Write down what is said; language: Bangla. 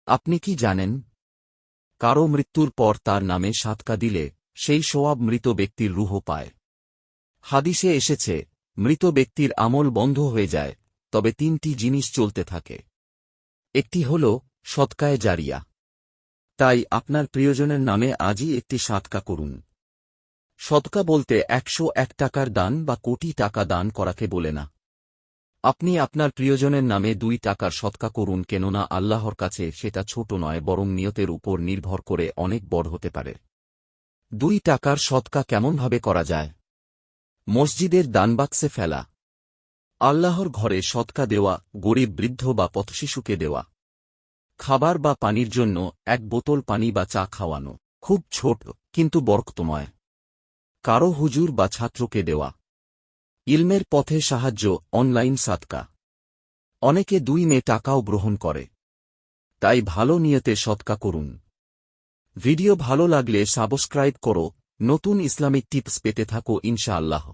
আপনি কি জানেন, কারো মৃত্যুর পর তার নামে সাদকা দিলে সেই সওয়াব মৃত ব্যক্তির রূহ পায়। হাদিসে এসেছে, মৃত ব্যক্তির আমল বন্ধ হয়ে যায়, তবে তিনটি জিনিস চলতে থাকে। একটি হল সদকায়ে জারিয়া। তাই আপনার প্রিয়জনের নামে আজই একটি সাদকা করুন। সদকা বলতে 101 টাকার দান বা কোটি টাকা দান করাকে বলে না। আপনি আপনার প্রিয়জনের নামে 2 টাকার সদকা করুন, কেননা আল্লাহর কাছে সেটা ছোট নয়, বরং নিয়তের উপর নির্ভর করে অনেক বড় হতে পারে। 2 টাকার সদকা কেমনভাবে করা যায়? মসজিদের দানবাক্সে ফেলা, আল্লাহর ঘরে সদকা দেওয়া, গরিব বৃদ্ধ বা পথশিশুকে দেওয়া, খাবার বা পানির জন্য 1 বোতল পানি বা চা খাওয়ানো, খুব ছোট কিন্তু বরকতময়, কারো হুজুর বা ছাত্রকে দেওয়া, ইলমের পথে সাহায্য, অনলাইন সাদকা। অনেকে 2 মে টাকাও গ্রহণ করে। তাই ভালো নিয়তে সদকা করুন। ভিডিও ভালো লাগলে সাবস্ক্রাইব করো, নতুন ইসলামিক টিপস পেতে থাকো ইনশাআল্লাহ।